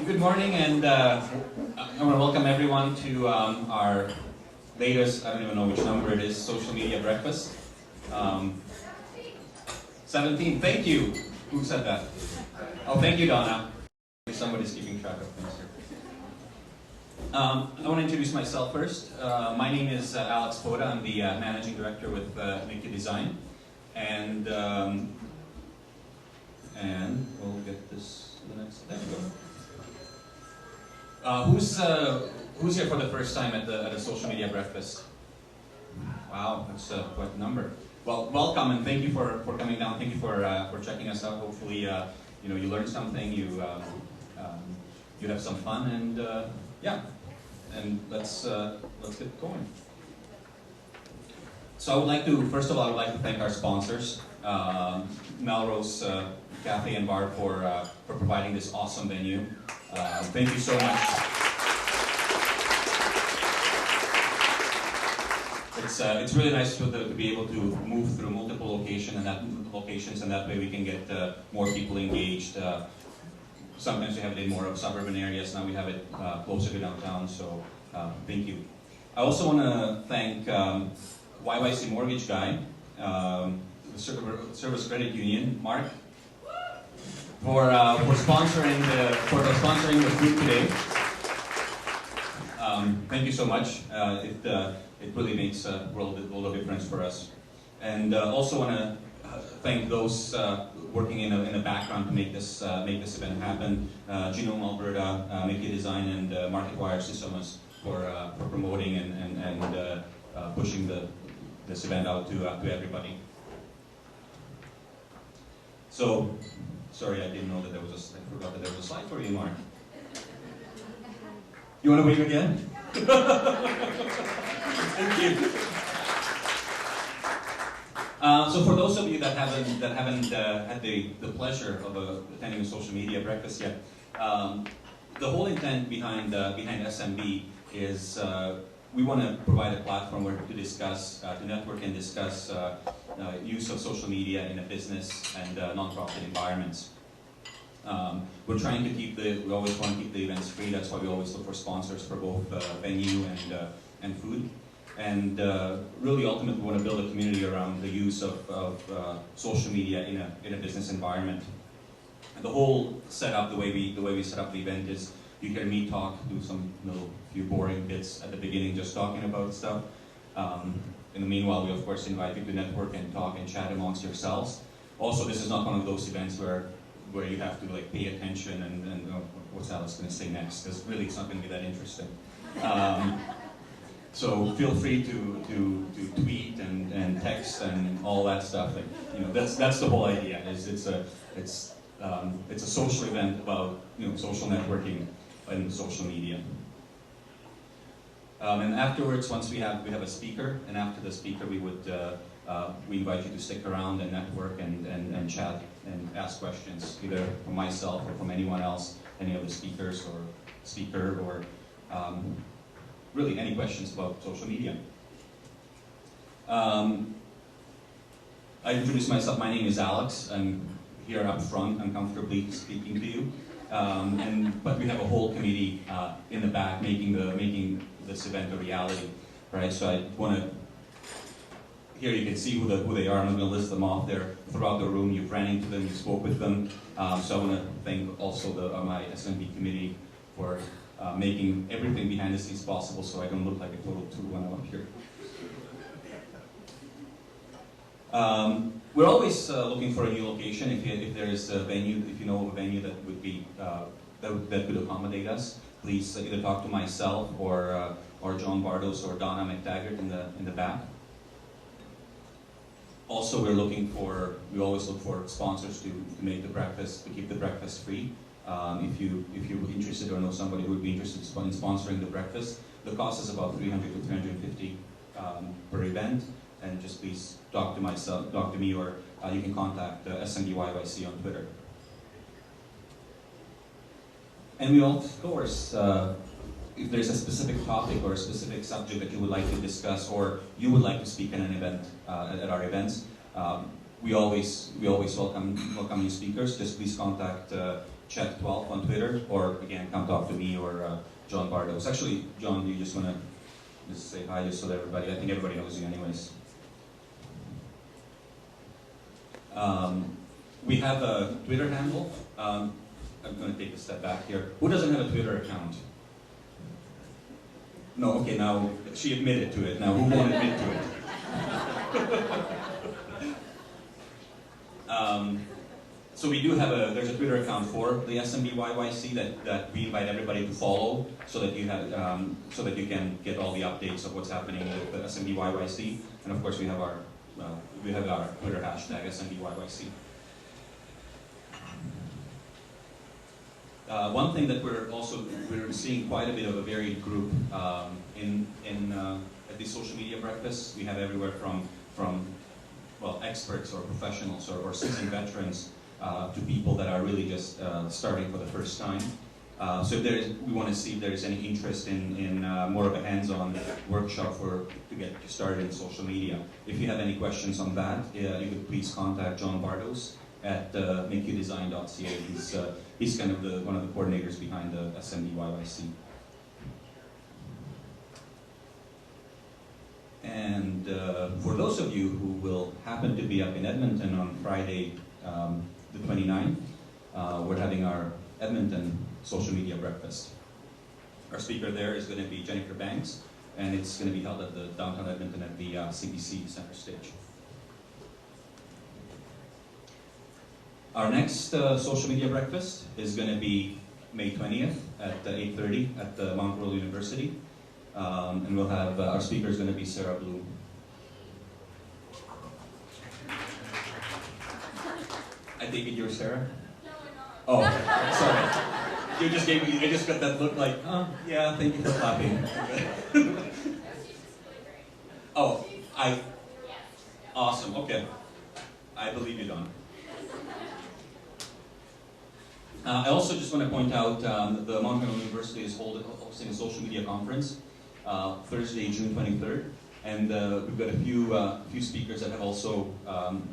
Good morning, and I want to welcome everyone to our latest, I don't even know which number it is, social media breakfast. 17, thank you. Who said that? Oh, thank you, Donna. Somebody's keeping track of things here. I want to introduce myself first. My name is Alex Poda. I'm the Managing Director with Untitled Design. And we'll get this to the next. There we go. Who's here for the first time at the social media breakfast? Wow, that's quite a number. Well, welcome and thank you for coming down. Thank you for checking us out. Hopefully, you learned something. You have some fun, and yeah, and let's get going. So I would like to first of all thank our sponsors, Melrose Cafe and Bar, for providing this awesome venue. Thank you so much. It's really nice to be able to move through multiple locations, and that way we can get more people engaged. Sometimes we have it in more of suburban areas. Now we have it closer to downtown. So thank you. I also want to thank YYC Mortgage Guy, the Service Credit Union, Mark, for sponsoring the food today. Thank you so much. It really makes a world of difference for us. And also want to thank those working in the background to make this event happen. Genome Alberta, Untitled Design, and MarketWire Systems for promoting and pushing this event out to everybody. So, sorry, I didn't know that I forgot that there was a slide for you, Mark. You want to wave again? Thank you. So for those of you that haven't had the pleasure of attending a social media breakfast yet, the whole intent behind SMB is we want to provide a platform where to discuss, to network and discuss use of social media in a business and non-profit environments. We're trying to we always want to keep the events free. That's why we always look for sponsors for both venue and food. And really, ultimately, we want to build a community around the use of social media in a business environment. And the whole setup, the way we set up the event is you hear me talk, do some few boring bits at the beginning, just talking about stuff. In the meanwhile, we of course invite you to network and talk and chat amongst yourselves. Also, this is not one of those events where you have to pay attention and what's Alice going to say next, because really it's not going to be that interesting. So feel free to tweet and text and all that stuff. That's the whole idea. It's a social event about social networking and social media. And afterwards, once we have a speaker, and after the speaker, we invite you to stick around and network and chat and ask questions, either from myself or from anyone else, any of the speakers or speaker, or really any questions about social media. I introduced myself. My name is Alex. I'm here up front. I'm comfortably speaking to you. But we have a whole committee in the back making this event a reality, right? So I want to. Here you can see who they are. I'm not going to list them off there throughout the room. You've ran into them. You spoke with them. So I want to thank also my SMB committee for making everything behind the scenes possible, so I don't look like a total tool when I'm up here. We're always looking for a new location. If there is a venue, if you know of a venue that would be that could accommodate us, please either talk to myself or John Bardos or Donna McTaggart in the back. Also, we always look for sponsors to make the breakfast, to keep the breakfast free. If you're interested or know somebody who would be interested in sponsoring the breakfast, the cost is about $300 to $350 per event. And just please talk to me, or you can contact SMByyc on Twitter. And we of course, if there's a specific topic or a specific subject that you would like to discuss, or you would like to speak at an event at our events, we always welcome new speakers. Just please contact Chet 12 on Twitter, or again, come talk to me or John Bardos. Actually, John, do you just want to just say hi just so that everybody, I think everybody knows you anyways. We have a Twitter handle. I'm going to take a step back here. Who doesn't have a Twitter account? No, okay, now she admitted to it. Now who won't admit to it? So we do have there's a Twitter account for the SMByyc that we invite everybody to follow, so that you have, so that you can get all the updates of what's happening with the SMByyc. And of course we have our Twitter hashtag SMByyc. One thing that we're seeing quite a bit of a varied group at these social media breakfasts. We have everywhere from well, experts or professionals or seasoned veterans to people that are really just starting for the first time. So we want to see if there is any interest in more of a hands-on workshop to get you started in social media. If you have any questions on that, you could please contact John Bardos at makeyoudesign.ca. He's kind of one of the coordinators behind the SMByyc. And for those of you who will happen to be up in Edmonton on Friday, the 29th, we're having our Edmonton social media breakfast. Our speaker there is going to be Jennifer Banks, and it's going to be held at the downtown Edmonton at the CBC Center Stage. Our next social media breakfast is going to be May 20th at 8:30 at the Mount Royal University. And we'll have, our speaker is going to be Sarah Bloom. I take it you're Sarah? No, I'm not. Oh, sorry. You just gave me, I just got that look like, oh, yeah, thank you for clapping. Oh, awesome, okay. I believe you, Don. I also just want to point out the Mount Royal University is hosting a social media conference Thursday, June 23rd, and we've got a few speakers that have also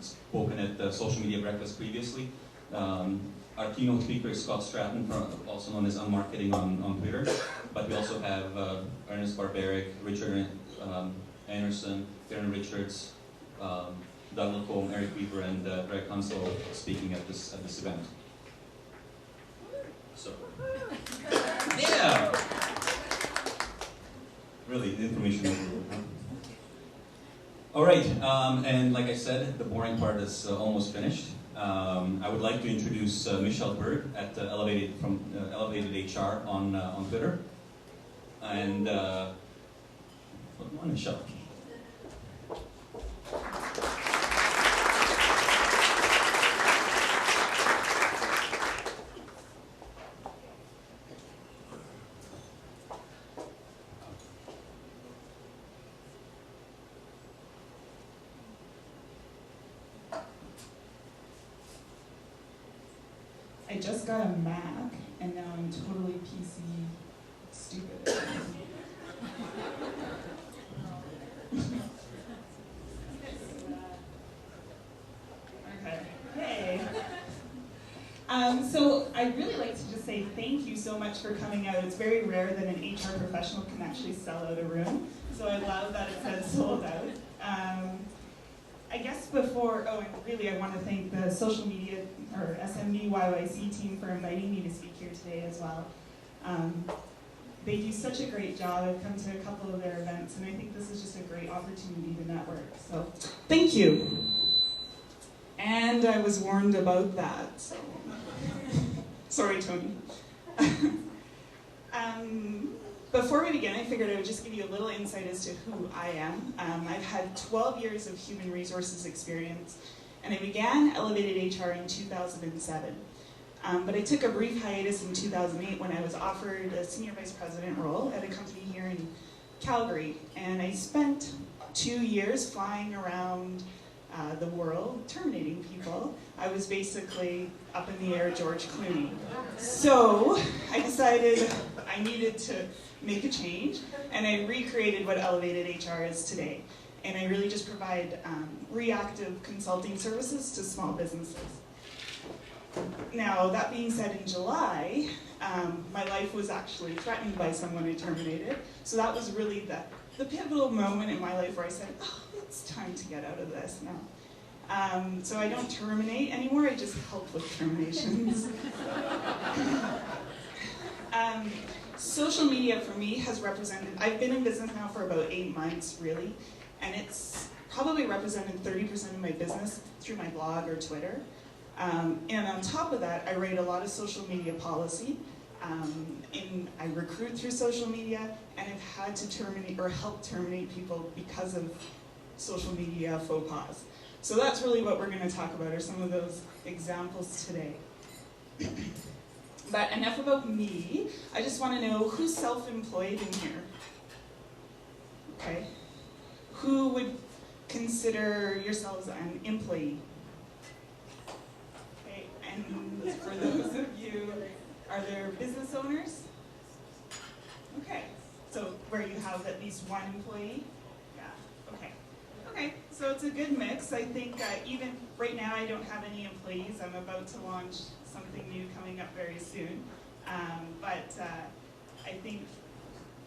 spoken at the social media breakfast previously. Our keynote speaker is Scott Stratton, also known as Unmarketing on Twitter, but we also have Ernest Barbaric, Richard Anderson, Karen Richards, Doug Lacombe, Eric Weaver, and Greg Hansel speaking at this event. So, yeah! Really, the information overload, huh? All right, and like I said, the boring part is almost finished. I would like to introduce Michelle Bird at Elevated HR on Twitter. And, come on, Michelle. I just got a Mac, and now I'm totally PC stupid. Okay. Hey. So I'd really like to just say thank you so much for coming out. It's very rare that an HR professional can actually sell out a room, so I love that it says sold out. I guess before, and really I want to thank the social media, or SMByyc team for inviting me to speak here today as well. They do such a great job. I've come to a couple of their events, and I think this is just a great opportunity to network. So, thank you. And I was warned about that, so. Sorry, Tony. Before we begin, I figured I would just give you a little insight as to who I am. I've had 12 years of human resources experience, and I began Elevated HR in 2007. But I took a brief hiatus in 2008 when I was offered a senior vice president role at a company here in Calgary. And I spent 2 years flying around the world, terminating people. I was basically up in the air George Clooney. So I decided I needed to make a change, and I recreated what Elevated HR is today. And I really just provide reactive consulting services to small businesses. Now, that being said, in July, my life was actually threatened by someone I terminated. So that was really the pivotal moment in my life where I said, oh, it's time to get out of this now. So I don't terminate anymore, I just help with terminations. Social media for me has represented, I've been in business now for about 8 months, really, and it's probably represented 30% of my business through my blog or Twitter. And on top of that, I write a lot of social media policy. I recruit through social media, and I've had to terminate or help terminate people because of social media faux pas. So that's really what we're going to talk about, are some of those examples today. But enough about me. I just want to know who's self-employed in here. Okay. Who would consider yourselves an employee? Okay. And for those of you, are there business owners? Okay. So where you have at least one employee? Yeah. Okay. Okay. So it's a good mix. I think even right now I don't have any employees. I'm about to launch something new coming up very soon. But I think,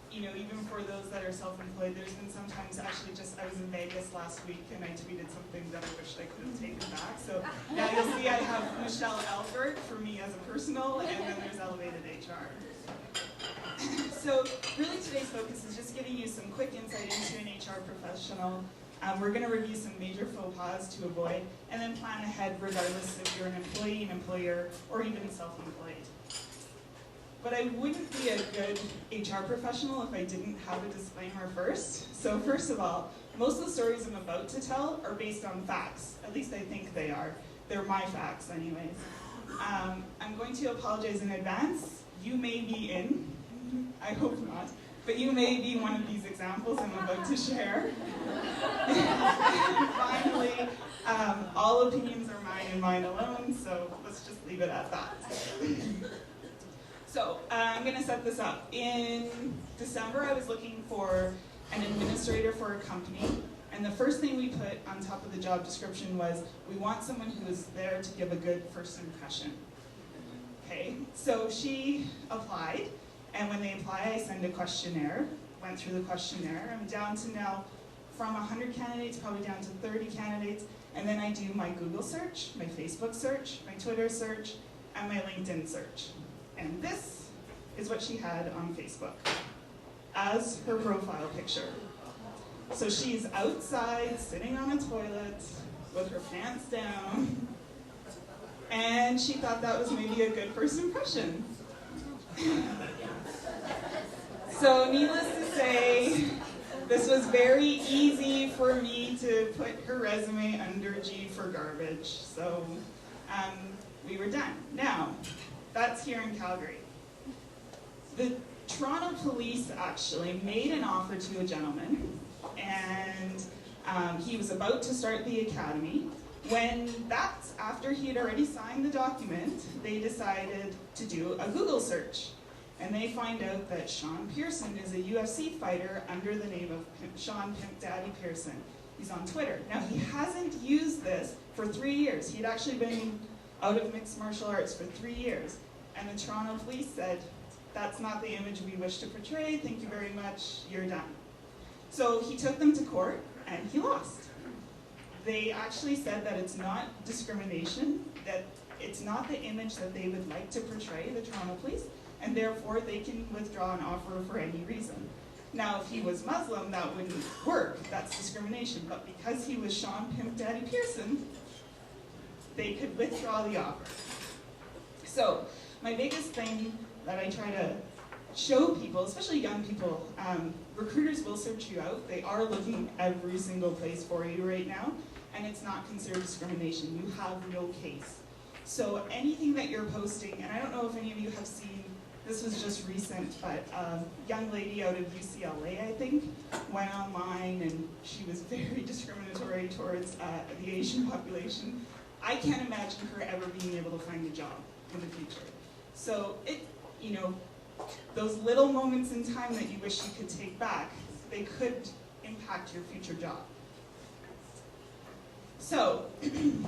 you know, even for those that are self-employed, there's been sometimes, actually just, I was in Vegas last week and I tweeted something that I wish I could have taken back. So now you'll see I have Michelle Albert for me as a personal, and then there's Elevated HR. So really today's focus is just giving you some quick insight into an HR professional. We're going to review some major faux pas to avoid, and then plan ahead regardless if you're an employee, an employer, or even self-employed. But I wouldn't be a good HR professional if I didn't have a disclaimer first. So first of all, most of the stories I'm about to tell are based on facts. At least I think they are. They're my facts anyways. I'm going to apologize in advance. You may be in, I hope not, but you may be one of these examples I'm about to share. And finally, all opinions are mine and mine alone, so let's just leave it at that. So I'm going to set this up. In December, I was looking for an administrator for a company, and the first thing we put on top of the job description was, we want someone who is there to give a good first impression. Okay, so she applied, and when they apply, I send a questionnaire, went through the questionnaire. I'm down to now, from 100 candidates, probably down to 30 candidates, and then I do my Google search, my Facebook search, my Twitter search, and my LinkedIn search. And this is what she had on Facebook as her profile picture. So she's outside, sitting on a toilet, with her pants down, and she thought that was maybe a good first impression. So needless to say, this was very easy for me to put her resume under G for garbage. So we were done. Now, that's here in Calgary. The Toronto police actually made an offer to a gentleman, and he was about to start the academy. When that's after he had already signed the document, they decided to do a Google search. And they find out that Sean Pearson is a UFC fighter under the name of Sean Pimp Daddy Pearson. He's on Twitter. Now, he hasn't used this for 3 years. He'd actually been out of mixed martial arts for 3 years. And the Toronto police said, that's not the image we wish to portray, thank you very much, you're done. So he took them to court, and he lost. They actually said that it's not discrimination, that it's not the image that they would like to portray, the Toronto police, and therefore they can withdraw an offer for any reason. Now, if he was Muslim, that wouldn't work, that's discrimination, but because he was Sean Pimp Daddy Pearson, they could withdraw the offer. So, my biggest thing that I try to show people, especially young people, recruiters will search you out. They are looking every single place for you right now, and it's not considered discrimination. You have no case. So anything that you're posting, and I don't know if any of you have seen, this was just recent, but a young lady out of UCLA, I think, went online and she was very discriminatory towards the Asian population. I can't imagine her ever being able to find a job in the future. So you know, those little moments in time that you wish you could take back, they could impact your future job. So,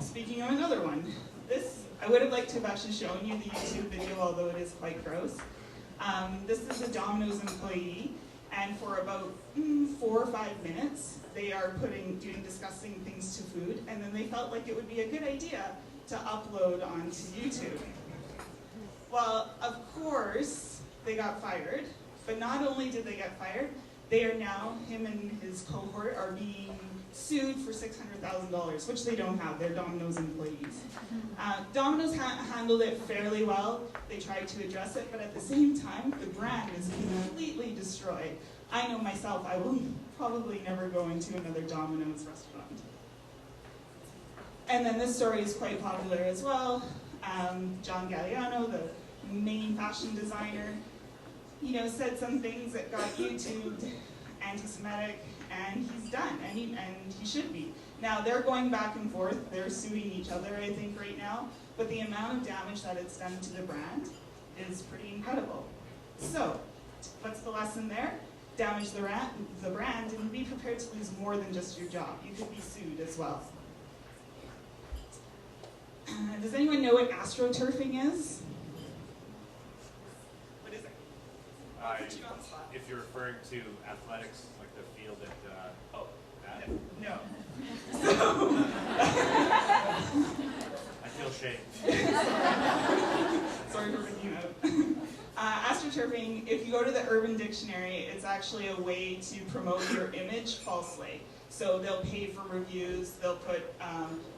speaking of another one, this I would have liked to have actually shown you the YouTube video, although it is quite gross. This is a Domino's employee, and for about 4 or 5 minutes, they are doing disgusting things to food, and then they felt like it would be a good idea to upload onto YouTube. Well, of course, they got fired, but not only did they get fired, they are now, him and his cohort, are being sued for $600,000, which they don't have. They're Domino's employees. Domino's handled it fairly well. They tried to address it, but at the same time, the brand is completely destroyed. I know myself, I will probably never go into another Domino's restaurant. And then this story is quite popular as well. John Galliano, the main fashion designer, said some things that got YouTubed anti-Semitic, and he's done, and he should be. Now, they're going back and forth, they're suing each other, I think, right now, but the amount of damage that it's done to the brand is pretty incredible. So, what's the lesson there? Damage the brand, and be prepared to lose more than just your job. You could be sued as well. Does anyone know what astroturfing is? What is it? If you're referring to athletics, like the field at, that? No. So, I feel shamed. sorry for bringing it up. Astroturfing, if you go to the Urban Dictionary, it's actually a way to promote your image falsely. So they'll pay for reviews, they'll put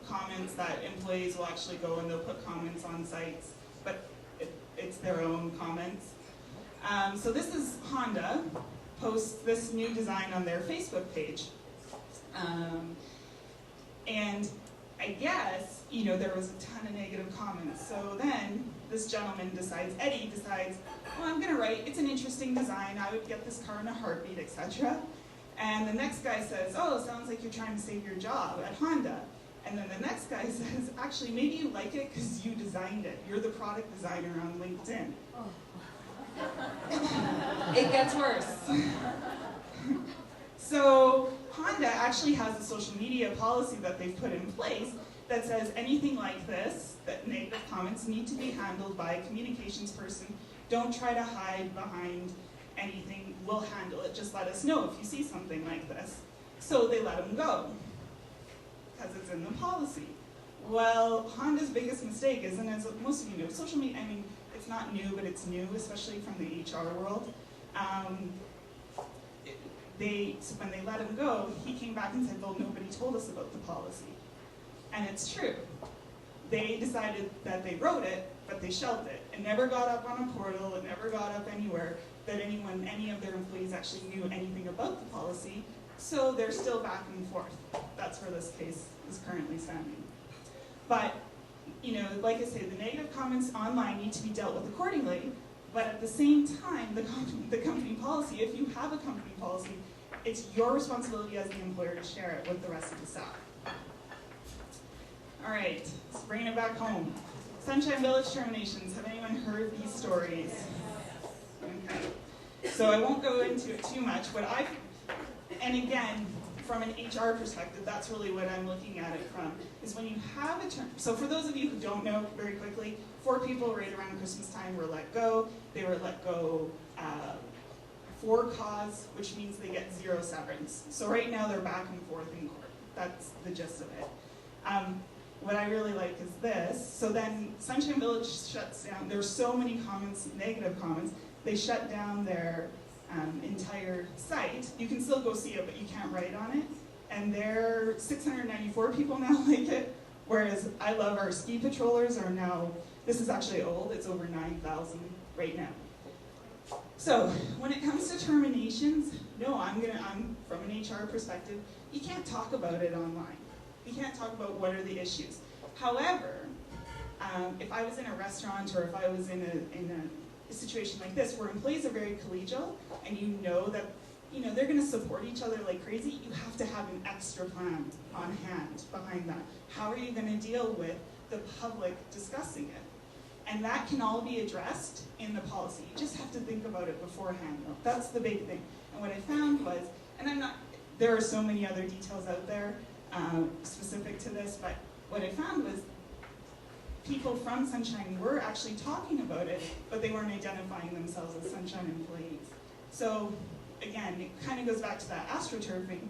comments that employees will actually go and they'll put comments on sites, but it's their own comments. So this is Honda, posts this new design on their Facebook page. And I guess, there was a ton of negative comments. So then this gentleman Eddie decides, well, I'm gonna write, it's an interesting design, I would get this car in a heartbeat, etc. And the next guy says, oh, it sounds like you're trying to save your job at Honda. And then the next guy says, actually, maybe you like it because you designed it. You're the product designer on LinkedIn. It gets worse. So Honda actually has a social media policy that they've put in place that says anything like this, that negative comments need to be handled by a communications person. Don't try to hide behind anything, we'll handle it. Just let us know if you see something like this. So they let him go, because it's in the policy. Well, Honda's biggest mistake is, and as most of you know, social media, it's not new, but it's new, especially from the HR world. When they let him go, he came back and said, well, nobody told us about the policy. And it's true. They decided that they wrote it, but they shelved it. It never got up on a portal, it never got up anywhere that any of their employees actually knew anything about the policy, so they're still back and forth. That's where this case is currently standing. But, like I say, the negative comments online need to be dealt with accordingly, but at the same time, the company policy, if you have a company policy, it's your responsibility as the employer to share it with the rest of the staff. All right, let's bring it back home. Sunshine Village terminations. Have anyone heard these stories? Okay. So I won't go into it too much. And again, from an HR perspective, that's really what I'm looking at it from, is when you have a term. So for those of you who don't know, very quickly, 4 people right around Christmas time were let go. They were let go for cause, which means they get 0 severance. So right now they're back and forth in court. That's the gist of it. What I really like is this. So then Sunshine Village shuts down. There's so many comments, negative comments. They shut down their entire site. You can still go see it, but you can't write on it. And there are 694 people now like it, whereas I love our ski patrollers are now, this is actually old, it's over 9,000 right now. So when it comes to terminations, no, I'm from an HR perspective, you can't talk about it online. You can't talk about what are the issues. However, if I was in a restaurant or if I was in a situation like this where employees are very collegial and you know that they're going to support each other like crazy, you have to have an extra plan on hand behind that. How are you going to deal with the public discussing it? And that can all be addressed in the policy. You just have to think about it beforehand. That's the big thing. And what I found was, and there are so many other details out there specific to this, but what I found was people from Sunshine were actually talking about it, but they weren't identifying themselves as Sunshine employees. So again, it kind of goes back to that astroturfing.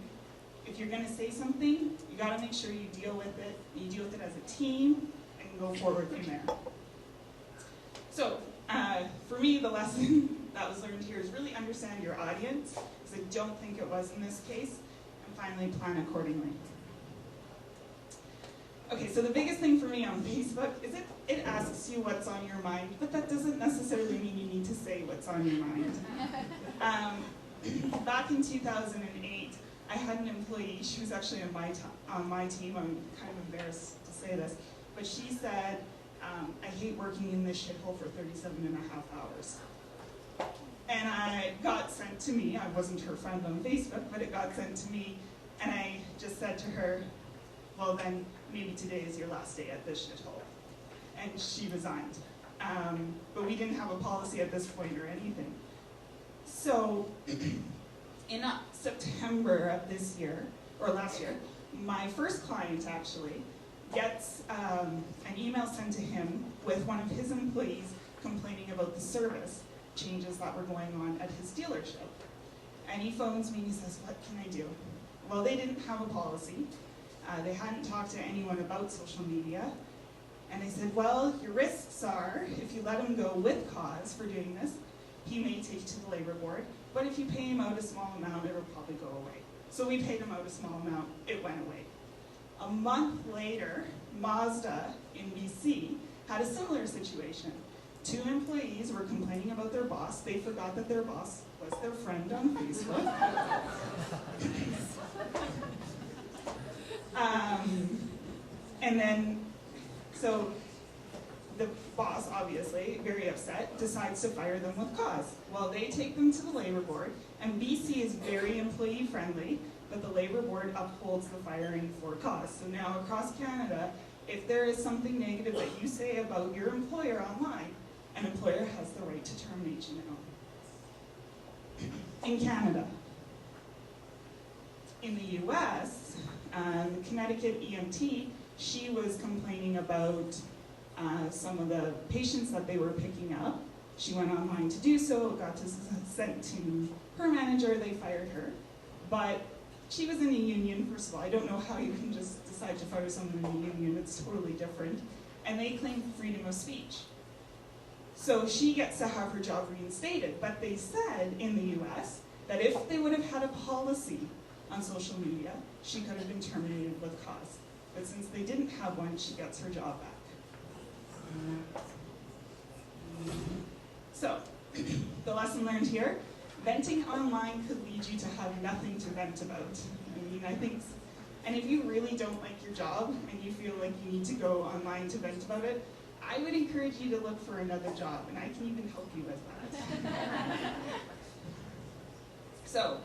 If you're going to say something, you got to make sure you deal with it. You deal with it as a team and go forward from there. So for me, the lesson that was learned here is really understand your audience, because I don't think it was in this case, and finally plan accordingly. Okay, so the biggest thing for me on Facebook is it asks you what's on your mind, but that doesn't necessarily mean you need to say what's on your mind. Back in 2008, I had an employee, she was actually on my team, I'm kind of embarrassed to say this, but she said, I hate working in this shithole for 37.5 hours. And I got sent to me, I wasn't her friend on Facebook, but it got sent to me, and I just said to her, well then, maybe today is your last day at this shithole. And she resigned. But we didn't have a policy at this point or anything. So, in September of this year, or last year, my first client actually gets an email sent to him with one of his employees complaining about the service changes that were going on at his dealership. And he phones me and he says, what can I do? Well, they didn't have a policy. They hadn't talked to anyone about social media. And I said, well, your risks are, if you let him go with cause for doing this, he may take you to the labor board, but if you pay him out a small amount, it'll probably go away. So we paid him out a small amount, it went away. A month later, Mazda in BC had a similar situation. 2 employees were complaining about their boss. They forgot that their boss was their friend on Facebook. And then, so the boss, obviously, very upset, decides to fire them with cause. Well, they take them to the labor board, and BC is very employee friendly, but the labor board upholds the firing for cause. So now across Canada, if there is something negative that you say about your employer online, an employer has the right to terminate you now. In Canada. In the US, the Connecticut EMT, she was complaining about some of the patients that they were picking up. She went online to do so, got sent to her manager, they fired her. But she was in a union, first of all. I don't know how you can just decide to fire someone in a union, it's totally different. And they claim freedom of speech. So she gets to have her job reinstated, but they said in the US that if they would have had a policy on social media, she could have been terminated with cause. But since they didn't have one, she gets her job back. So, the lesson learned here, venting online could lead you to have nothing to vent about. I mean, I think, and if you really don't like your job and you feel like you need to go online to vent about it, I would encourage you to look for another job, and I can even help you with that. So,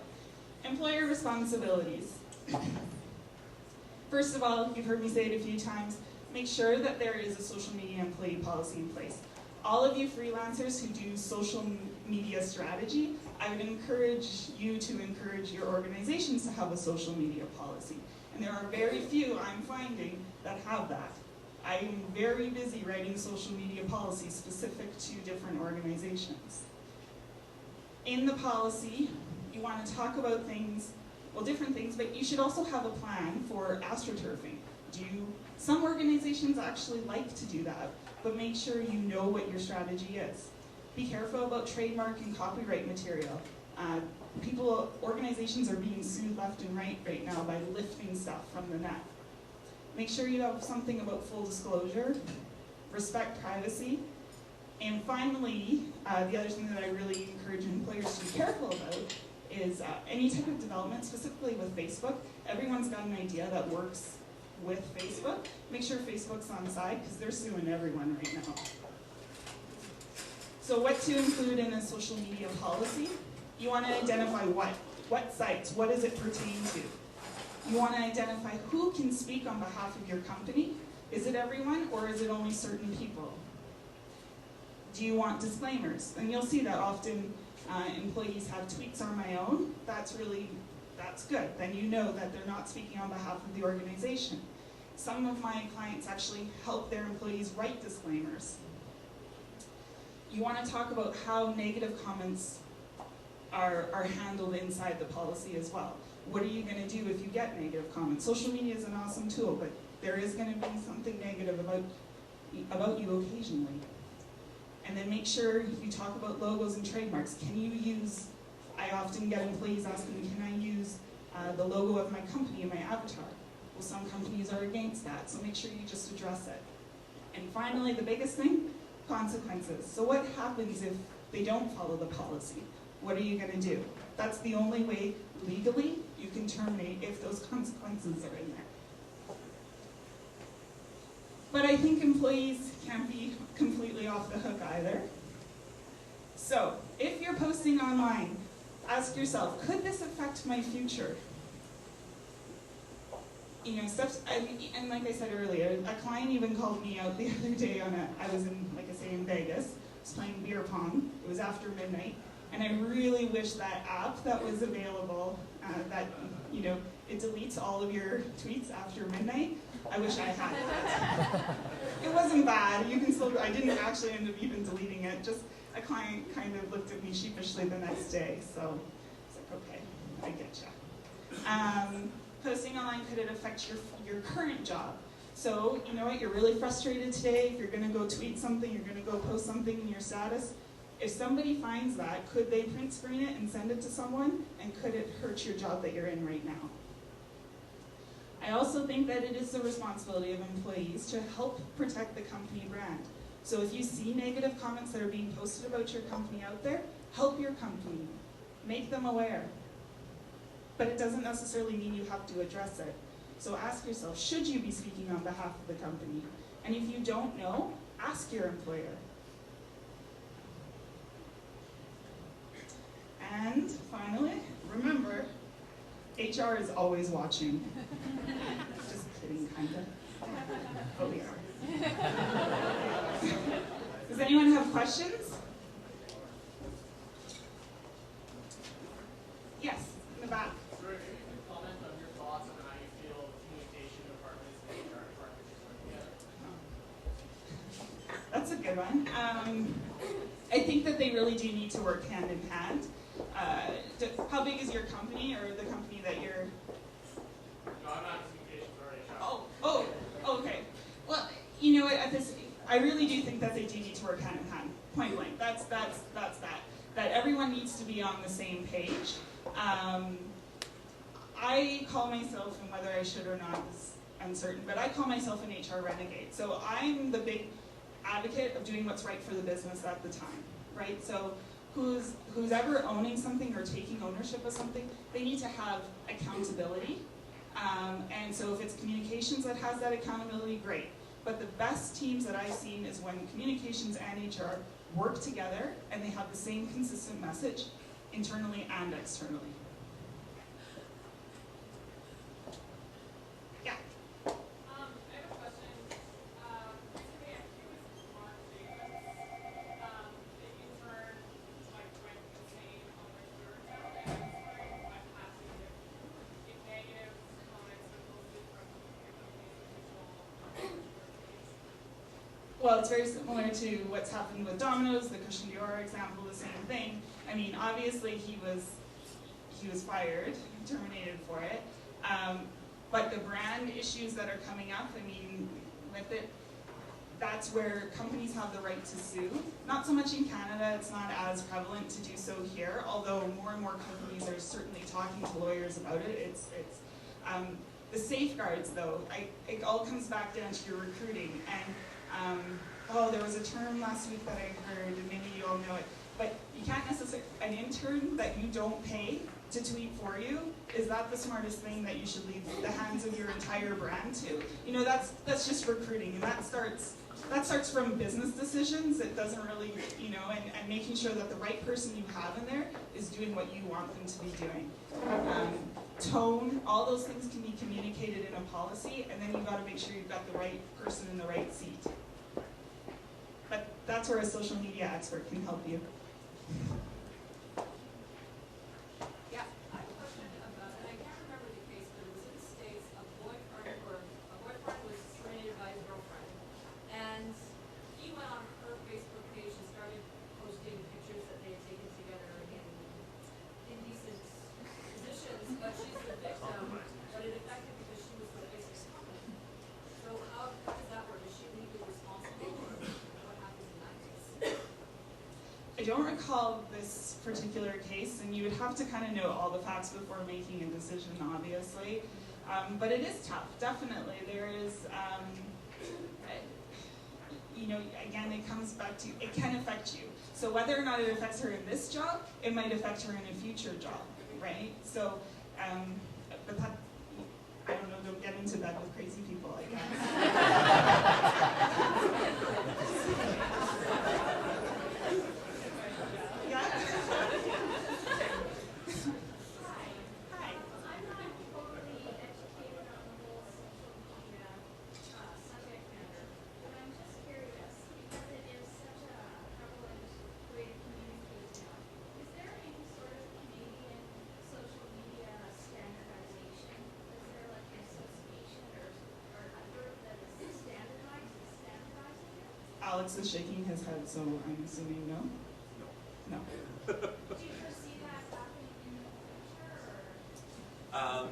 employer responsibilities. First of all, you've heard me say it a few times, make sure that there is a social media employee policy in place. All of you freelancers who do social media strategy, I would encourage you to encourage your organizations to have a social media policy. And there are very few, I'm finding, that have that. I am very busy writing social media policies specific to different organizations. In the policy, you want to talk about things, well, different things, but you should also have a plan for astroturfing. Some organizations actually like to do that, but make sure you know what your strategy is. Be careful about trademark and copyright material. Organizations are being sued left and right now by lifting stuff from the net. Make sure you have something about full disclosure, respect privacy, and finally, the other thing that I really encourage employers to be careful about is any type of development, specifically with Facebook. Everyone's got an idea that works with Facebook. Make sure Facebook's on side, because they're suing everyone right now. So what to include in a social media policy? You want to identify what sites, what does it pertain to? You want to identify who can speak on behalf of your company. Is it everyone, or is it only certain people? Do you want disclaimers? And you'll see that often employees have tweets on my own. That's good. Then you know that they're not speaking on behalf of the organization. Some of my clients actually help their employees write disclaimers. You want to talk about how negative comments are handled inside the policy as well. What are you going to do if you get negative comments? Social media is an awesome tool, but there is going to be something negative about you occasionally. And then make sure if you talk about logos and trademarks, can you use, I often get employees asking, can I use the logo of my company in my avatar? Well, some companies are against that, so make sure you just address it. And finally, the biggest thing, consequences. So what happens if they don't follow the policy? What are you going to do? That's the only way legally you can terminate if those consequences are in there. But I think employees can't be completely off the hook either. So, if you're posting online, ask yourself, could this affect my future? You know, stuff, and like I said earlier, a client even called me out the other day I was in, like I say, in Vegas, I was playing beer pong, it was after midnight, and I really wish that app that was available, that, you know, it deletes all of your tweets after midnight, I wish I had that. It wasn't bad, you can still, I didn't actually end up even deleting it, just a client kind of looked at me sheepishly the next day, so it's like, okay, I get ya. Posting online, could it affect your current job? So, you know what, you're really frustrated today, if you're gonna go tweet something, you're gonna go post something in your status, if somebody finds that, could they print screen it and send it to someone, and could it hurt your job that you're in right now? I also think that it is the responsibility of employees to help protect the company brand. So if you see negative comments that are being posted about your company out there, help your company, make them aware. But it doesn't necessarily mean you have to address it. So ask yourself, should you be speaking on behalf of the company? And if you don't know, ask your employer. And finally, remember, HR is always watching. Just kidding, kinda. But we are. Does anyone have questions? Yes, in the back. Sure, if you could comment on your thoughts on how you feel communication departments and HR departments should work together. That's a good one. I think that they really do need to work hand in hand. How big is your company, or the company that you're? No, I'm not communications or HR. Oh, okay. Well, you know what? I really do think that they do need to work hand in hand. Point blank. That's that. That everyone needs to be on the same page. I call myself, and whether I should or not is uncertain, but I call myself an HR renegade. So I'm the big advocate of doing what's right for the business at the time, right? So who's ever owning something or taking ownership of something, they need to have accountability. And so if it's communications that has that accountability, great. But the best teams that I've seen is when communications and HR work together and they have the same consistent message internally and externally. Yeah. I have a question. Recently, I think it was Mark Jacobs, the intern, like, went insane on their Twitter account, and I was wondering what happens if negative comments are posted from your company's official page. Well, it's very similar to what's happened with Domino's, the Christian Dior example, the same thing. I mean, obviously he was fired, terminated for it. But the brand issues that are coming up, I mean, with it, that's where companies have the right to sue. Not so much in Canada, it's not as prevalent to do so here, although more and more companies are certainly talking to lawyers about it. The safeguards, though, it all comes back down to your recruiting. And there was a term last week that I heard, and maybe you all know it, but you can't necessarily, an intern that you don't pay to tweet for you, is that the smartest thing that you should leave the hands of your entire brand to? You know, that's just recruiting, and that starts from business decisions. It doesn't really, you know, and making sure that the right person you have in there is doing what you want them to be doing. Tone, all those things can be communicated in a policy, and then you've got to make sure you've got the right person in the right seat. But that's where a social media expert can help you. Yeah, I have a question about, and I can't remember the case, but it was in the States, a boyfriend was don't recall this particular case, and you would have to kind of know all the facts before making a decision, obviously. But it is tough, definitely. There is, you know, again, it comes back to, it can affect you. So whether or not it affects her in this job, it might affect her in a future job, right? So, but that, I don't know, don't get into bed with crazy people, I guess. Yeah? Hi. I'm not totally educated on the whole social media subject matter, but I'm just curious because it is such a prevalent way to communicate now. Is there any sort of Canadian social media standardization? Is there like an association or a group that is standardizing it? Alex is shaking his head, so I'm assuming no? No. Do you foresee that happening in the future? Or?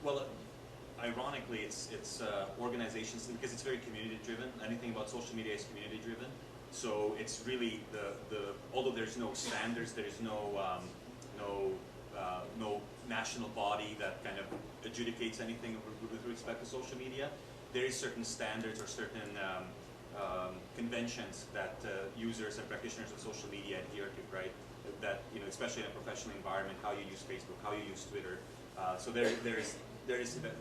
Well, ironically, it's organizations, because it's very community driven. Anything about social media is community driven. So it's really although there's no standards, there's no national body that kind of adjudicates anything with respect to social media. There is certain standards or certain conventions that users and practitioners of social media adhere to, right? That, you know, especially in a professional environment, how you use Facebook, how you use Twitter. So there is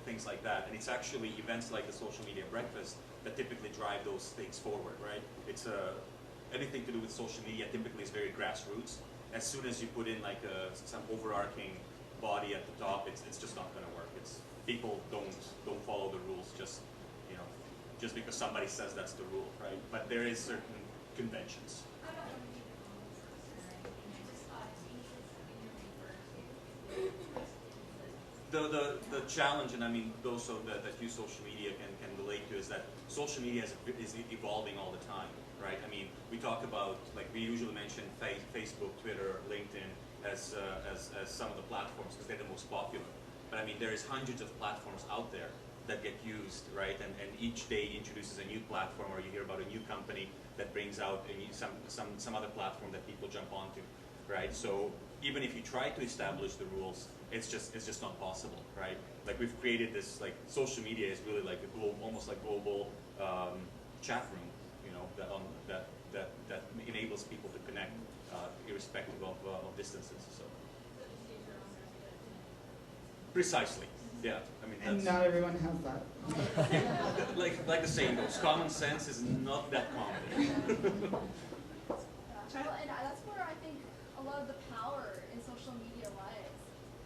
things like that, and it's actually events like the social media breakfast that typically drive those things forward, right? It's anything to do with social media typically is very grassroots. As soon as you put in like some overarching body at the top, it's just not going to work. It's people don't follow the rules just because somebody says that's the rule, right? But there is certain conventions. I don't want to be the wrong person or anything. I just thought it's easy something you're referring to. The challenge, and I mean those that use social media can relate to, is that social media is evolving all the time, right? I mean, we talk about, like, we usually mention Facebook, Twitter, LinkedIn as some of the platforms because they're the most popular. But I mean, there is hundreds of platforms out there that get used, right? And each day introduces a new platform, or you hear about a new company that brings out some other platform that people jump onto, right? So even if you try to establish the rules, it's just not possible, right? Like, we've created this, like, social media is really like a global, almost like global chat room, you know, that enables people to connect irrespective of distances. So precisely. Yeah, I mean, And that's, not everyone has that. like the saying goes, common sense is not that common. Well, and that's where I think a lot of the power in social media lies,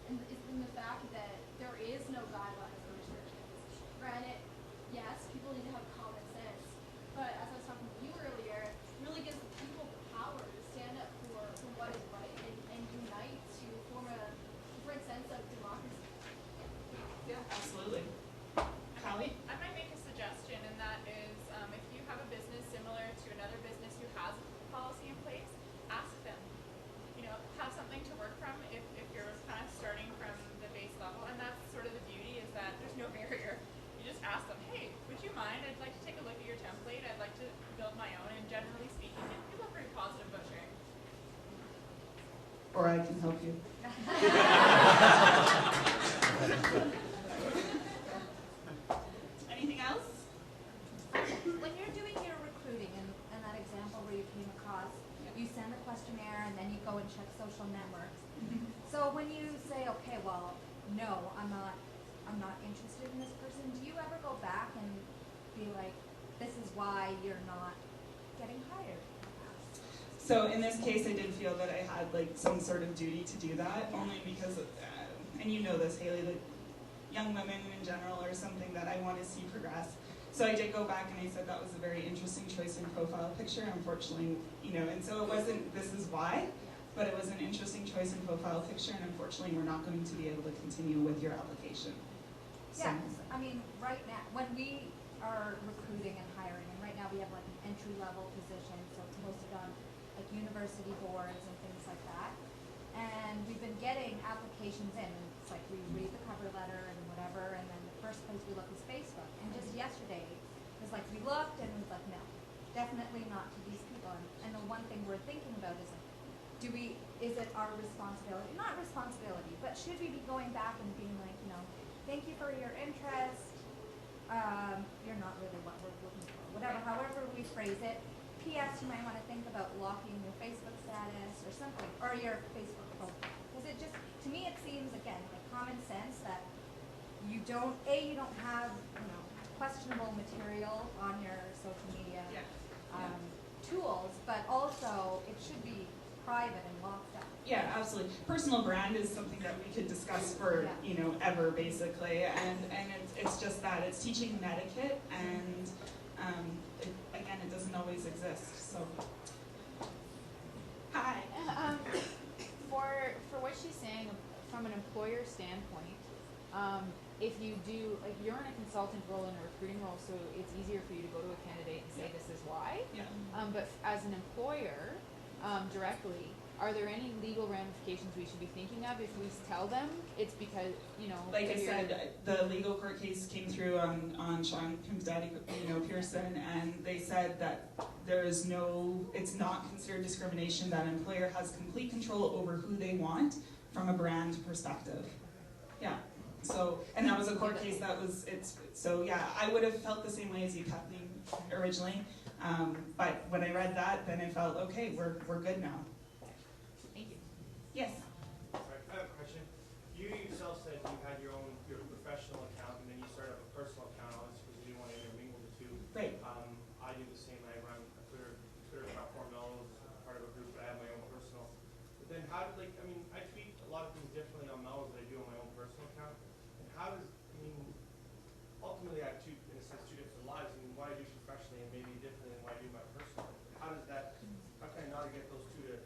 and is in the fact that there is no guidelines or restrictions. Granted, yes, people need to have common sense, but as I was talking to you earlier, it really gives the people the power to stand up for what is right and unite to form a different sense of democracy. Yeah, absolutely. Callie? I might make a suggestion, and that is if you have a business similar to another business who has a policy in place, ask them. You know, have something to work from if you're kind of starting from the base level. And that's sort of the beauty, is that there's no barrier. You just ask them, hey, would you mind? I'd like to take a look at your template. I'd like to build my own. And generally speaking, people are pretty positive about sharing. Or I can help you. Anything else? When you're doing your recruiting, and that example where you came across, you send a questionnaire and then you go and check social networks. So when you say, okay, well, no, I'm not interested in this person, do you ever go back and be like, this is why you're not getting hired? So in this case, I did feel that I had like some sort of duty to do that, only because, and you know this, Haley, that young women in general are something that I want to see progress. So I did go back and I said that was a very interesting choice in profile picture. Unfortunately, you know, and so it wasn't, this is why, but it was an interesting choice in profile picture, and unfortunately, we're not going to be able to continue with your application. So, Yeah, 'cause, I mean, right now, when we are recruiting and hiring, and right now we have like an entry-level position, so it's posted on like university boards and things like that. And we've been getting applications in, and it's like we read the cover letter and whatever, and then the first place we look is Facebook. And just yesterday, it was like we looked and it was like, no, definitely not to these people. And the one thing we're thinking about is like, is it our responsibility? Not responsibility, but should we be going back and being like, you know, thank you for your interest. You're not really what we're looking for. Whatever, however we phrase it. P.S. You might want to think about locking your Facebook status or something, or your Facebook profile. Because it just, to me, it seems, again, like common sense that you don't have, you know, questionable material on your social media tools, but also it should be private and locked up. Yeah, absolutely. Personal brand is something that we could discuss for, you know, ever, basically. And it's just that. It's teaching etiquette, and again, it doesn't always exist. So, hi. For what she's saying, from an employer standpoint, if you do, like, you're in a consultant role and a recruiting role, so it's easier for you to go to a candidate and say this is why. Yeah. But as an employer, directly, are there any legal ramifications we should be thinking of if we tell them it's because, you know, like I said, the legal court case came through on Sean Kim's daddy, you know, Pearson, and they said that it's not considered discrimination, that an employer has complete control over who they want from a brand perspective. Yeah. So, and that was a court case so yeah, I would have felt the same way as you, Kathleen, originally. But when I read that, then I felt, okay, we're good now. Thank you. Yes. Sorry, I have a question. You yourself said you had your professional account, and then you started up a personal account, obviously, because you didn't want to intermingle the two. Right. I do the same. I run a Twitter platform, Melrose, part of a group, but I have my own personal. But then how did, like, I mean, I tweet a lot of things differently on Melrose than I do on my own personal account. And how does, I mean, ultimately I have two different lives. I mean, what I do professionally and maybe differently than what I do my personal. How does that, how can I not get those two to,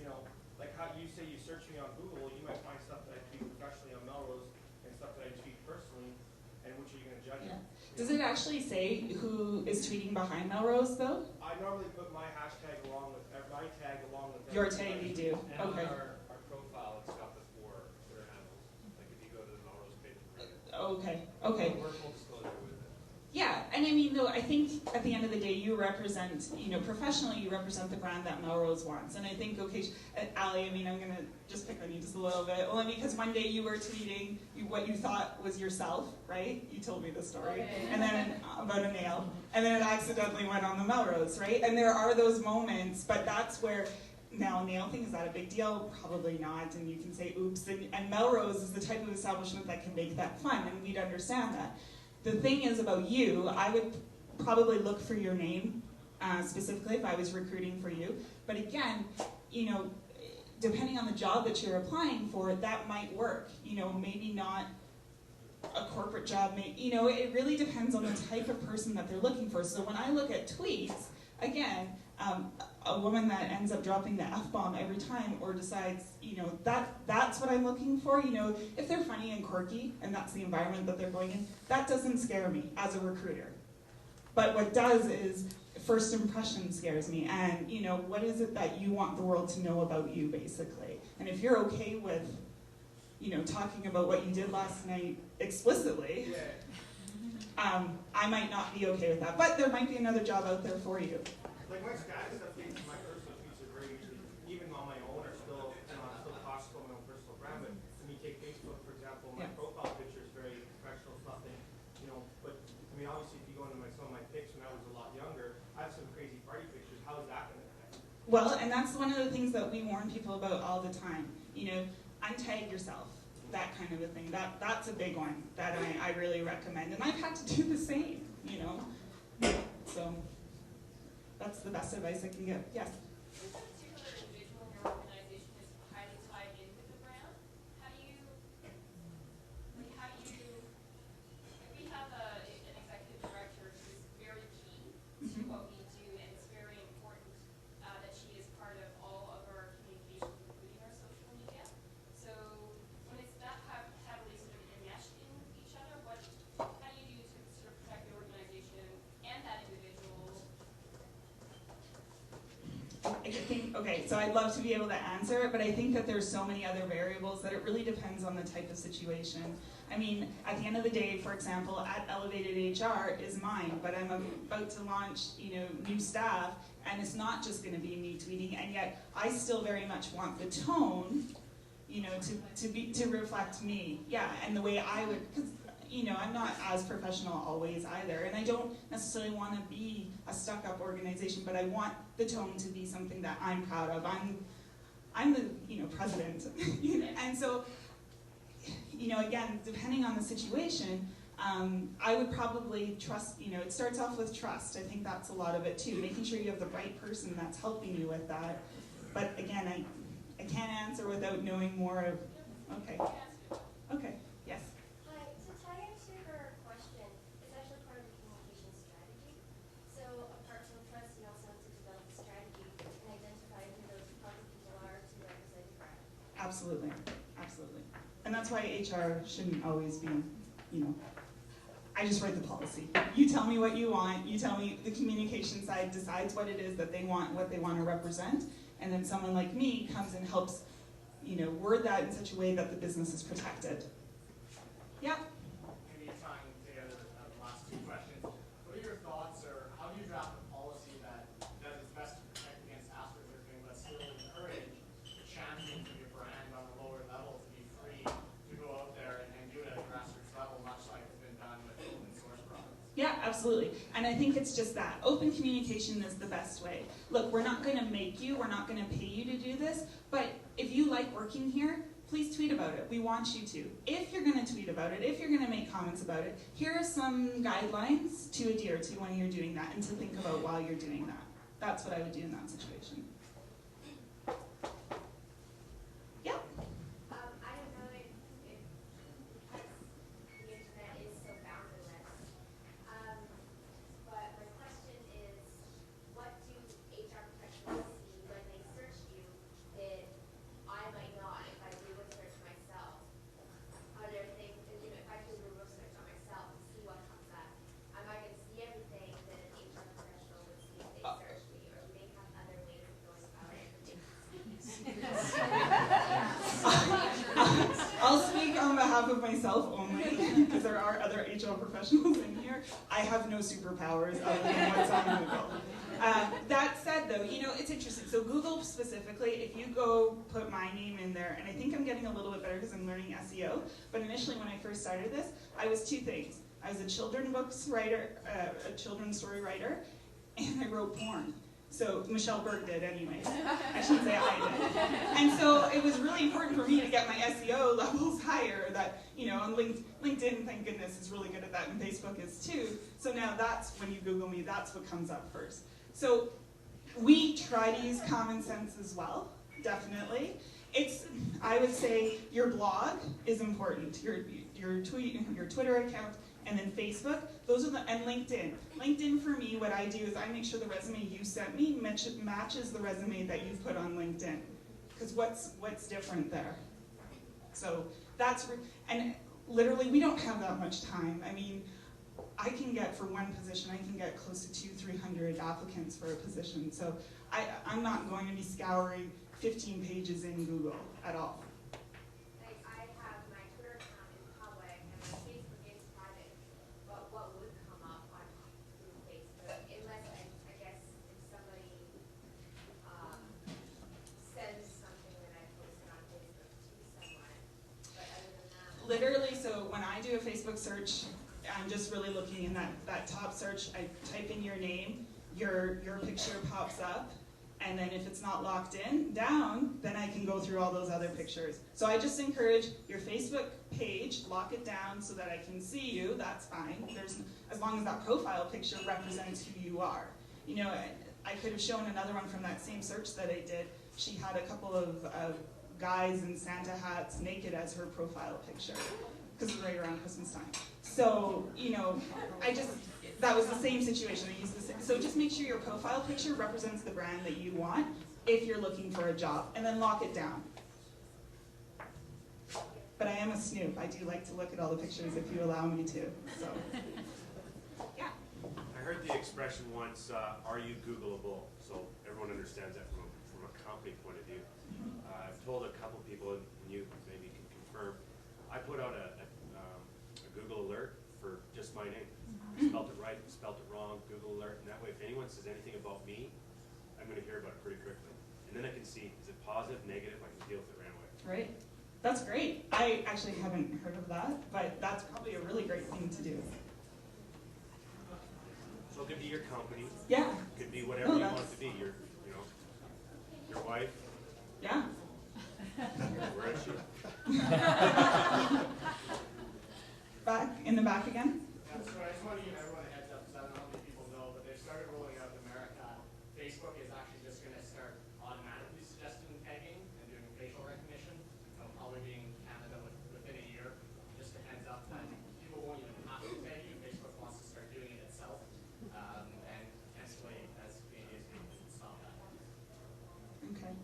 you know, like how you say you search me on Google, you might find stuff that I tweet professionally on Melrose and stuff that I tweet personally, and which are you going to judge? Yeah. Does it actually say who is tweeting behind Melrose, though? I normally put my hashtag along with, my tag along with Your tag, you do. And Okay. on our profile, it's got the 4 Twitter handles. Like if you go to the Melrose page, Okay. we're full disclosure with it. Yeah, and I mean, though, I think at the end of the day, you represent, you know, professionally, you represent the brand that Melrose wants. And I think, okay, Allie, I mean, I'm going to just pick on you just a little bit. Only because one day you were tweeting what you thought was yourself, right? You told me the story. Okay. And then about a nail. And then it accidentally went on the Melrose, right? And there are those moments, but that's where, now, a nail thing, is that a big deal? Probably not, and you can say oops. And Melrose is the type of establishment that can make that fun, and we'd understand that. The thing is about you, I would probably look for your name, specifically if I was recruiting for you. But again, you know, depending on the job that you're applying for, that might work. You know, maybe not a corporate job, you know, it really depends on the type of person that they're looking for. So when I look at tweets, again, a woman that ends up dropping the F-bomb every time or decides, you know, that's what I'm looking for, you know, if they're funny and quirky and that's the environment that they're going in, that doesn't scare me as a recruiter. But what does is first impression scares me, and, you know, what is it that you want the world to know about you, basically? And if you're okay with, you know, talking about what you did last night explicitly, I might not be okay with that. But there might be another job out there for you. Like my status updates, my personal tweets are very usually, even on my own, are still, you know, I'm still cautious on my own personal brand. But when you take Facebook, for example, my profile picture is very professional, it's nothing, you know. But I mean, obviously, if you go into some of my pics when I was a lot younger, I have some crazy party pictures. How is that going to affect? Well, and that's one of the things that we warn people about all the time. You know, untag yourself, that kind of a thing. That's a big one that I really recommend. And I've had to do the same, you know. So that's the best advice I can give. Yes? If a particular individual in your organization is highly tied in with the brand, how do you, like we have an executive director who's very key to what we do, and it's very important that she is part of all of our communications, including our social media. So when it's that heavily sort of enmeshed in each other, how do you do to sort of protect the organization and that individual? I think, okay, so I'd love to be able to answer it, but I think that there's so many other variables that it really depends on the type of situation. I mean, at the end of the day, for example, at Elevated HR is mine, but I'm about to launch, new staff, and it's not just going to be me tweeting, and yet I still very much want the tone, to reflect me. Yeah, and the way I would, because, I'm not as professional always either, and I don't necessarily want to be a stuck-up organization, but I want the tone to be something that I'm proud of. I'm the, president, and so, again, depending on the situation, I would probably trust, it starts off with trust. I think that's a lot of it too, making sure you have the right person that's helping you with that. But again, I can't answer without knowing more of, okay, yes. Hi, to tie into her question, it's actually part of the communication strategy. So apart from trust, you also have to develop a strategy and identify who those important people are to represent your brand. Absolutely, absolutely. And that's why HR shouldn't always be, I just write the policy. You tell me what you want, you tell me the communication side decides what it is that they want, what they want to represent, and then someone like me comes and helps, word that in such a way that the business is protected. Yeah? Maybe tying together the last two questions. What are your thoughts, or how do you draft a policy that does its best to protect against astroturfing, but still encourage the champion for your brand on a lower level to be free to go out there and do it at a grassroots level, much like has been done with open source products? Yeah, absolutely. And I think it's just that. Open communication is the best way. Look, we're not going to make you, we're not going to pay you to do this, but if you like working here, please tweet about it. We want you to. If you're going to tweet about it, if you're going to make comments about it, here are some guidelines to adhere to when you're doing that and to think about while you're doing that. That's what I would do in that situation. Yeah? I don't know if because the internet is so boundless, but my question is, what do HR professionals see when they search you that I might not if I Google search myself? Are there things, if I do Google search on myself to see what comes up, am I going to see everything that an HR professional would see if they search me, or do they have other ways of going about it? I'll speak on behalf of myself only, because there are other HR professionals in here. I have no superpowers other than what's on Google. That said, though, it's interesting. So Google specifically, if you go put my name in there, and I think I'm getting a little bit better because I'm learning SEO, but initially when I first started this, I was two things. I was a children's books writer, a children's story writer, and I wrote porn. So Michelle Berg did anyway. I shouldn't say I did. And so it was really important for me to get my SEO levels higher that, on LinkedIn, thank goodness, is really good at that, and Facebook is too. So now that's, when you Google me, that's what comes up first. So we try to use common sense as well, definitely. I would say your blog is important, your Twitter account, and then Facebook, and LinkedIn. LinkedIn for me, what I do is I make sure the resume you sent me matches the resume that you've put on LinkedIn. Because what's different there? So and literally we don't have that much time. I mean, I can get, for one position, I can get close to 200-300 applicants for a position. So I'm not going to be scouring 15 pages in Google at all. I have my Twitter account in public and my Facebook is private, but what would come up on through Facebook, unless I guess if somebody sends something that I posted on Facebook to someone, but other than that. Literally, so when I do a Facebook search, I'm just really looking in that top search, I type in your name, your picture pops up, and then if it's not locked down, then I can go through all those other pictures. So I just encourage your Facebook page, lock it down so that I can see you, that's fine. As long as that profile picture represents who you are. I could have shown another one from that same search that I did. She had a couple of guys in Santa hats naked as her profile picture, because it's right around Christmas time. So, that was the same situation. I used the same. So just make sure your profile picture represents the brand that you want if you're looking for a job, and then lock it down. But I am a snoop. I do like to look at all the pictures if you allow me to. So, yeah. I heard the expression once, are you Googleable? So everyone understands that from a company point of view. I've told a couple people, and you maybe can confirm, I put out a Google alert for just my name. Spelled it right, spelled it wrong, Google alert, and that way if anyone says anything about me, I'm going to hear about it pretty quickly. And then I can see, is it positive, negative, I can deal with it right away. Right. That's great. I actually haven't heard of that, but that's probably a really great thing to do. So it could be your company. Yeah. It could be whatever you want it to be. Your, your wife. Yeah. Where is she? Back in the back again. Yeah, so I just want to give everyone a heads up because I don't know how many people know, but they've started rolling out in America. Facebook is actually just going to start automatically suggesting tagging and doing facial recognition. It'll probably be in Canada within a year. Just a heads up that people won't even have to tag you. Facebook wants to start doing it itself. And potentially, as Canadians, we can stop that. Okay.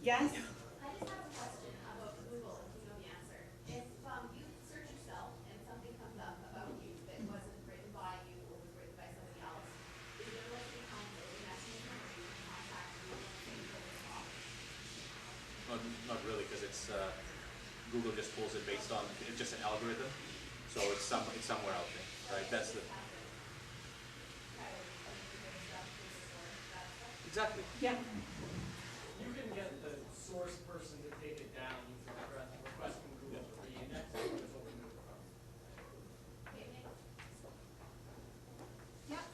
Yes? I just have a question about Google, if you know the answer. If you search yourself and something comes up about you that wasn't written by you or was written by somebody else, is it going to let you come to the message or you can contact Google and say you Not really, because it's Google just pulls it based on it's just an algorithm, so it's somewhere out there, right? That's the exactly. Yeah. You can get the source person to take it down. You can request from Google to re-index it when it's open to the phone. Yep.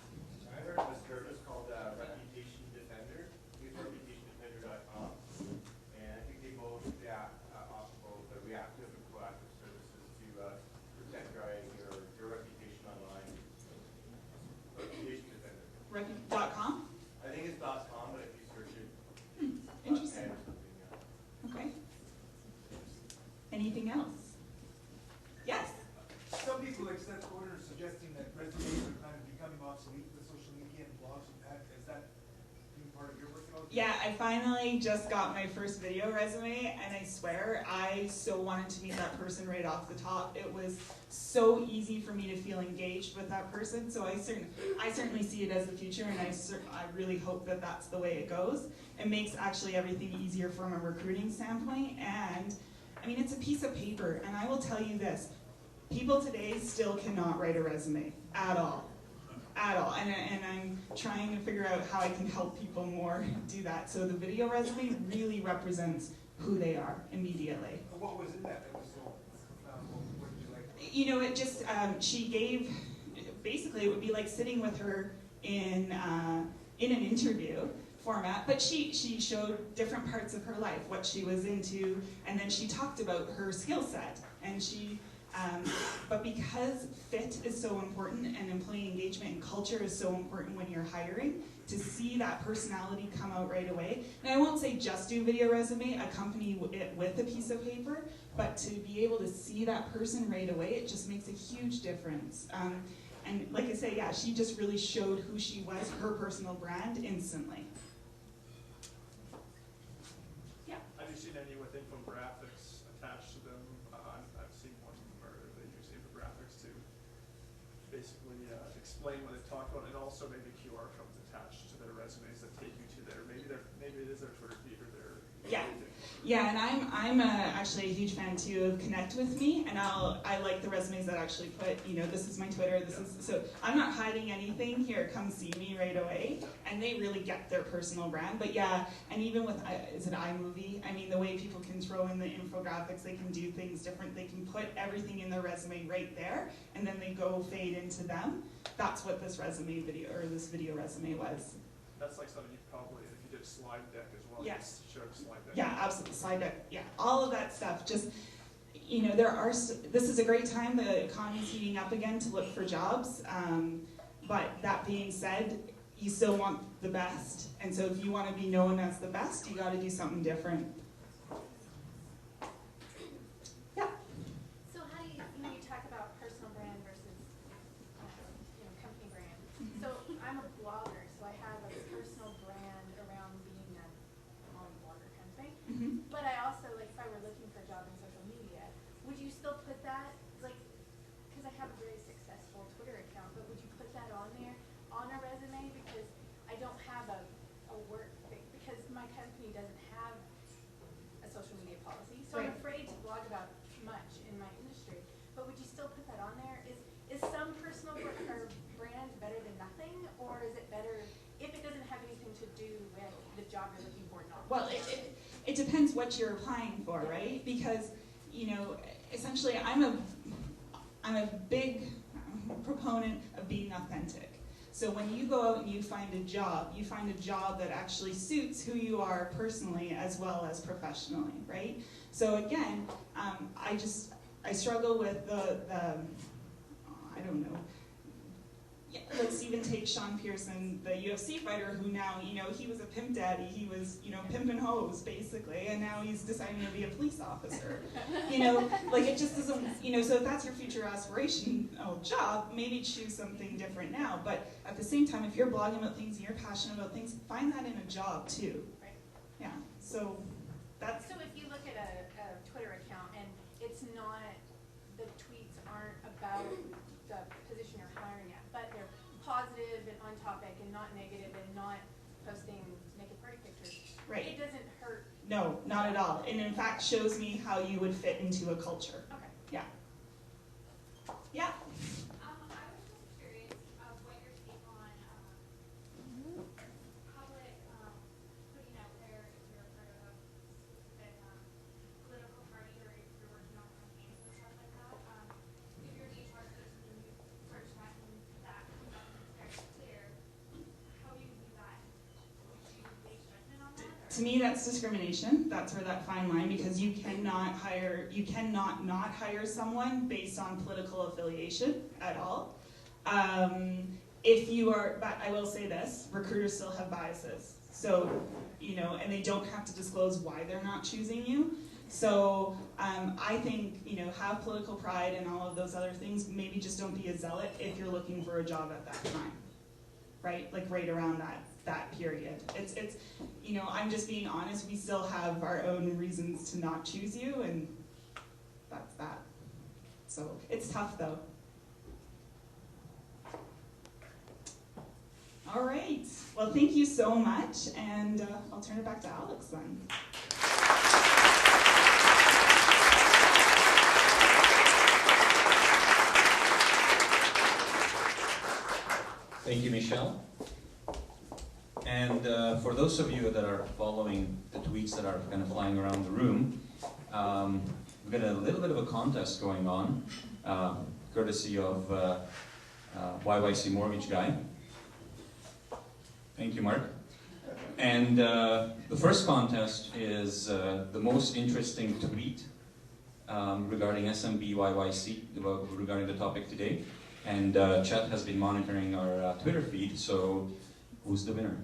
I heard of a service called Reputation Defender. Use reputationdefender.com. And I think they both offer both the reactive and proactive services to protect your reputation online. Reputation Defender. Repu.com? I think it's .com, but if you search it, Interesting. or something, Okay. Anything else? Yes. Some people accept orders suggesting that resumes are kind of becoming obsolete with social media and blogs and that. Is that being part of your work at all? Yeah, I finally just got my first video resume, and I swear I so wanted to meet that person right off the top. It was so easy for me to feel engaged with that person, so I certainly see it as the future, and I really hope that that's the way it goes. It makes actually everything easier from a recruiting standpoint, and I mean, it's a piece of paper, and I will tell you this, people today still cannot write a resume at all. At all, and I'm trying to figure out how I can help people more do that. So the video resume really represents who they are immediately. What was in that was so what did you like? You know, it just, she gave, basically it would be like sitting with her in an interview format, but she showed different parts of her life, what she was into, and then she talked about her skill set, and she, but because fit is so important and employee engagement and culture is so important when you're hiring, to see that personality come out right away. And I won't say just do video resume, accompany it with a piece of paper, but to be able to see that person right away, it just makes a huge difference. And like I say, yeah, she just really showed who she was, her personal brand instantly. Yeah. Have you seen any with infographics attached to them? I've seen one where they use infographics to basically explain what they've talked about, and also maybe QR codes attached to their resumes that take you to maybe it is their Twitter feed or their Yeah, and I'm actually a huge fan too of Connect With Me, and I like the resumes that actually put, you know, this is my Twitter, so I'm not hiding anything here, come see me right away, and they really get their personal brand. But yeah, and even with, is it iMovie? I mean, the way people can throw in the infographics, they can do things different, they can put everything in their resume right there, and then they go fade into them. That's what this resume video, or this video resume was. That's like something you probably, if you did a slide deck as well, Yes. you showed a slide deck. Yeah, absolutely. Slide deck. Yeah, all of that stuff. Just, you know, this is a great time. The economy's heating up again to look for jobs. But that being said, you still want the best. And so if you want to be known as the best, you got to do something different. Yeah. So how do you talk about personal brand versus, company brand. So I'm a blogger, so I have a personal brand around being a blogger kind of thing. Mm-hmm. But I also, like, if I were looking for a job in social media, would you still put that, like, because I have a very successful Twitter account, but would you put that on there, on a resume? Because I don't have a work thing, because my company doesn't have a social media policy. So I'm afraid to blog about much in my industry Well, it depends what you're applying for, right? Because, essentially I'm a big proponent of being authentic. So when you go out and you find a job that actually suits who you are personally as well as professionally, right? So again, I struggle with the I don't know. Yeah, let's even take Sean Pearson, the UFC fighter, who now, he was a pimp daddy, he was, pimp and hose, basically, and now he's deciding to be a police officer. It just doesn't, so if that's your future aspirational job, maybe choose something different now. But at the same time, if you're blogging about things and you're passionate about things, find that in a job too. Right. Yeah, so that's... So if you look at a Twitter account and it's not, the tweets aren't about the position you're hiring at, but they're positive and on topic and not negative and not posting naked party pictures. Right. It doesn't hurt. No, not at all. And in fact shows me how you would fit into a culture. Okay. Yeah. Yeah. I was just curious of what your take on public putting out there if you're part of a specific political party or if you're working on campaigns and stuff like that. If you're an HR person and you search that and that comes up and it's very clear, how do you do that? Would you base judgment on that? To me, that's discrimination. That's where that fine line, because you cannot not hire someone based on political affiliation at all. If you are, but I will say this, recruiters still have biases. So, and they don't have to disclose why they're not choosing you. So I think, have political pride and all of those other things. Maybe just don't be a zealot if you're looking for a job at that time, right? Like right around that period. It's I'm just being honest. We still have our own reasons to not choose you, and that's that. So it's tough though. All right. Well, thank you so much, and I'll turn it back to Alex then. Thank you, Michelle. And for those of you that are following the tweets that are kind of flying around the room, we've got a little bit of a contest going on, courtesy of YYC Mortgage Guy. Thank you, Mark. And the first contest is the most interesting tweet regarding SMByyc, regarding the topic today. And Chet has been monitoring our Twitter feed, so who's the winner?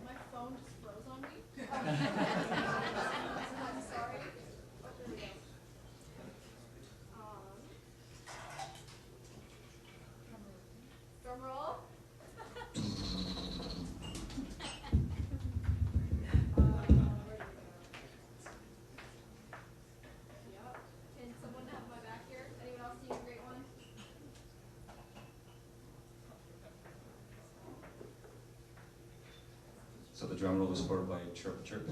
My phone just froze on me. I'm sorry. Drum roll. Yep. Can someone have my back here? Anyone else see a great one? So the drum roll was followed by chirp, chirp.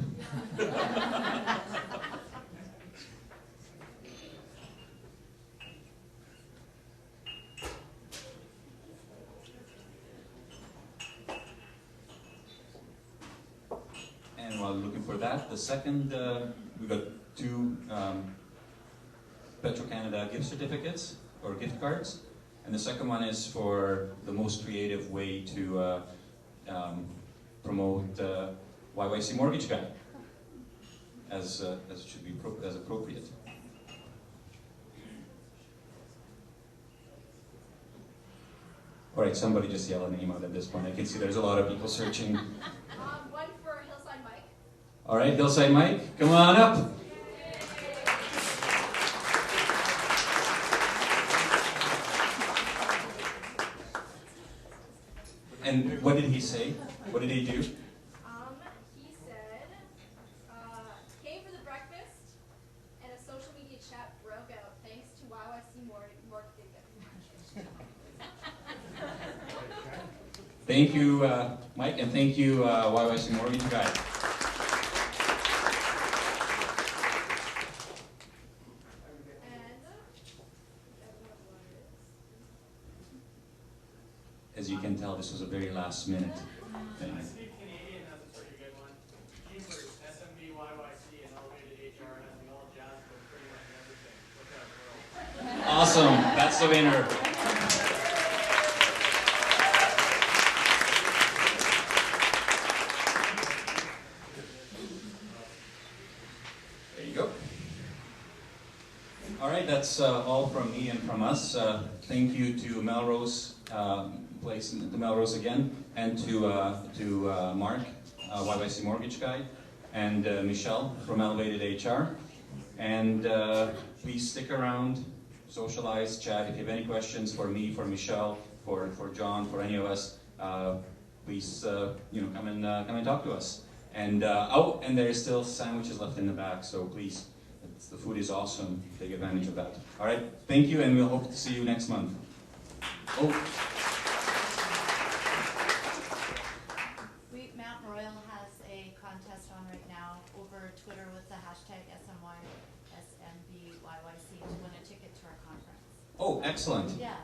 And while looking for that, the second, we got two Petro-Canada gift certificates, or gift cards. And the second one is for the most creative way to promote YYC Mortgage Guy, as it should be as appropriate. All right, somebody just yell a name out at this point. I can see there's a lot of people searching. One for Hillside Mike. All right, Hillside Mike, come on up. And what did he say? What did he do? He said, came for the breakfast, and a social media chat broke out thanks to YYC Mortgage. Thank you, Mike, and thank you, YYC Mortgage Guy. As you can tell, this was a very last minute thing. I speak Canadian, that's a pretty good one. That's the winner. There you go. All right, that's all from me and from us. Thank you to Melrose Place, to Melrose again, and to Mark, YYC Mortgage Guy, and Michelle from Elevated HR. And please stick around, socialize, chat. If you have any questions for me, for Michelle, for John, for any of us, please come and talk to us. And and there's still sandwiches left in the back, so please, the food is awesome. Take advantage of that. All right, thank you, and we'll hope to see you next month. Oh. Mount Royal has a contest on right now over Twitter with the hashtag SMByyc to win a ticket to our conference. Oh, excellent. Yeah.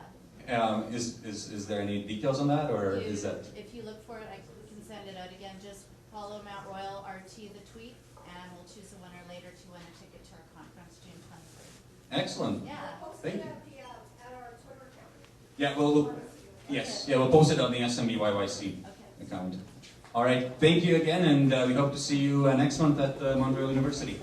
Is there any details on that, or is that? If you look for it, we can send it out again. Just follow Mount Royal RT the tweet, and we'll choose a winner later to win a ticket to our conference June 23rd. Excellent. Yeah. Thank you. At our Twitter account. Yeah, we'll post it on the SMByyc account. All right, thank you again, and we hope to see you next month at Montreal University.